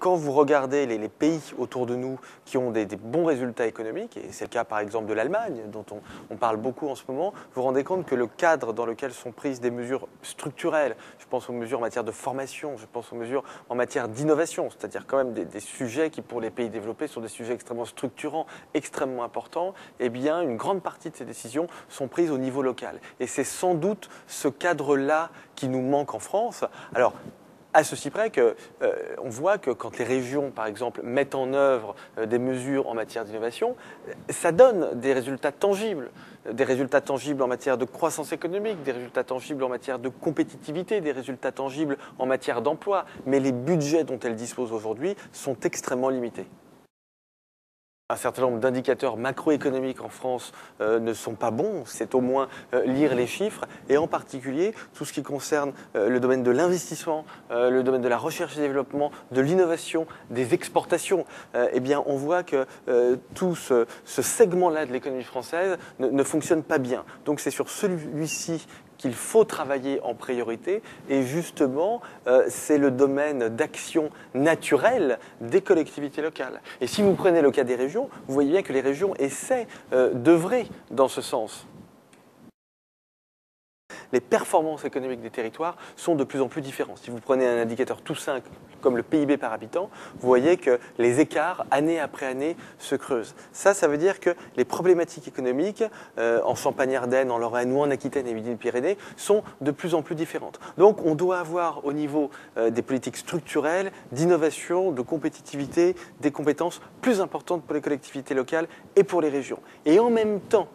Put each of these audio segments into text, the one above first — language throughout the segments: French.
quand vous regardez les pays autour de nous qui ont des bons résultats économiques, et c'est le cas par exemple de l'Allemagne, dont on parle beaucoup en ce moment, vous vous rendez compte que le cadre dans lequel sont prises des mesures structurelles, je pense aux mesures en matière de formation, je pense aux mesures en matière d'innovation, c'est-à-dire quand même des sujets qui pour les pays développés sont des sujets extrêmement structurants, extrêmement importants, eh bien une grande partie de ces décisions sont prises au niveau local. Et c'est sans doute ce cadre-là qui nous manque en France. Alors, à ceci près qu'on voit que quand les régions, par exemple, mettent en œuvre des mesures en matière d'innovation, ça donne des résultats tangibles en matière de croissance économique, des résultats tangibles en matière de compétitivité, des résultats tangibles en matière d'emploi. Mais les budgets dont elles disposent aujourd'hui sont extrêmement limités. Un certain nombre d'indicateurs macroéconomiques en France ne sont pas bons, c'est au moins lire les chiffres, et en particulier tout ce qui concerne le domaine de l'investissement, le domaine de la recherche et développement, de l'innovation, des exportations. Eh bien, on voit que tout ce segment-là de l'économie française ne fonctionne pas bien. Donc c'est sur celui-ci qu'il faut travailler en priorité et justement c'est le domaine d'action naturelle des collectivités locales. Et si vous prenez le cas des régions, vous voyez bien que les régions essaient d'œuvrer dans ce sens. Les performances économiques des territoires sont de plus en plus différentes. Si vous prenez un indicateur tout simple comme le PIB par habitant, vous voyez que les écarts, année après année, se creusent. Ça veut dire que les problématiques économiques en Champagne-Ardenne, en Lorraine ou en Aquitaine et Midi-Pyrénées sont de plus en plus différentes. Donc on doit avoir au niveau des politiques structurelles, d'innovation, de compétitivité, des compétences plus importantes pour les collectivités locales et pour les régions. Et en même temps,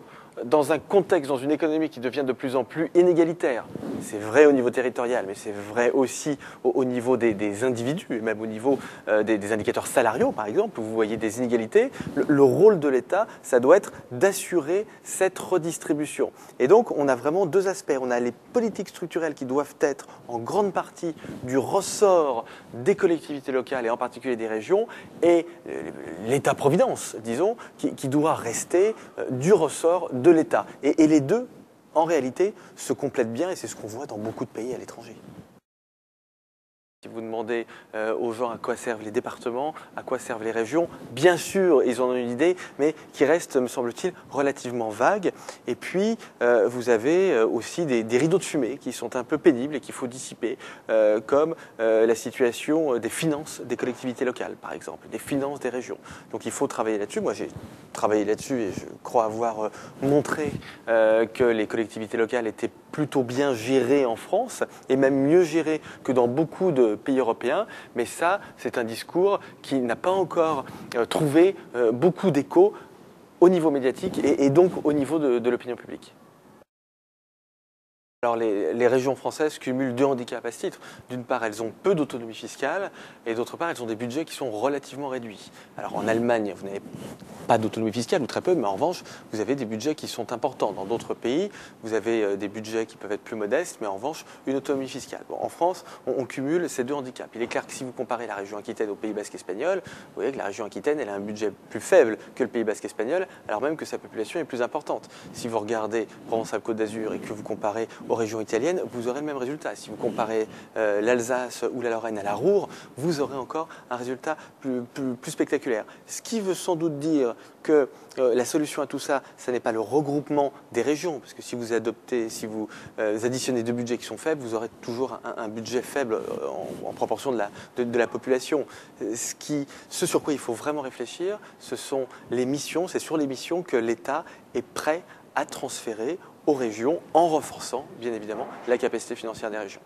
dans un contexte, dans une économie qui devient de plus en plus inégalitaire, c'est vrai au niveau territorial, mais c'est vrai aussi au niveau des individus, et même au niveau des indicateurs salariaux, par exemple, où vous voyez des inégalités, le rôle de l'État, ça doit être d'assurer cette redistribution. Et donc, on a vraiment deux aspects. On a les politiques structurelles qui doivent être en grande partie du ressort des collectivités locales, et en particulier des régions, et l'État-providence, disons, qui doit rester du ressort de l'État. Et les deux, en réalité, se complètent bien et c'est ce qu'on voit dans beaucoup de pays à l'étranger. Si vous demandez aux gens à quoi servent les départements, à quoi servent les régions, bien sûr, ils en ont une idée, mais qui reste, me semble-t-il, relativement vague. Et puis, vous avez aussi des rideaux de fumée qui sont un peu pénibles et qu'il faut dissiper, comme la situation des finances des collectivités locales, par exemple, des finances des régions. Donc, il faut travailler là-dessus. Moi, j'ai travaillé là-dessus et je crois avoir montré que les collectivités locales étaient plutôt bien gérées en France et même mieux gérées que dans beaucoup de pays européens, mais ça, c'est un discours qui n'a pas encore trouvé beaucoup d'écho au niveau médiatique et donc au niveau de l'opinion publique. Alors les régions françaises cumulent deux handicaps à ce titre. D'une part, elles ont peu d'autonomie fiscale et d'autre part, elles ont des budgets qui sont relativement réduits. Alors en Allemagne, vous n'avez pas d'autonomie fiscale ou très peu, mais en revanche, vous avez des budgets qui sont importants. Dans d'autres pays, vous avez des budgets qui peuvent être plus modestes, mais en revanche, une autonomie fiscale. Bon, en France, on cumule ces deux handicaps. Il est clair que si vous comparez la région Aquitaine au Pays Basque espagnol, vous voyez que la région Aquitaine, elle a un budget plus faible que le Pays Basque espagnol, alors même que sa population est plus importante. Si vous regardez Provence-Alpes-Côte d'Azur et que vous comparez aux régions italiennes, vous aurez le même résultat. Si vous comparez l'Alsace ou la Lorraine à la Ruhr, vous aurez encore un résultat plus spectaculaire. Ce qui veut sans doute dire que la solution à tout ça, ce n'est pas le regroupement des régions, parce que si vous additionnez deux budgets qui sont faibles, vous aurez toujours un budget faible en proportion de la population. Ce sur quoi il faut vraiment réfléchir, ce sont les missions, c'est sur les missions que l'État est prêt à transférer aux régions en renforçant, bien évidemment, la capacité financière des régions.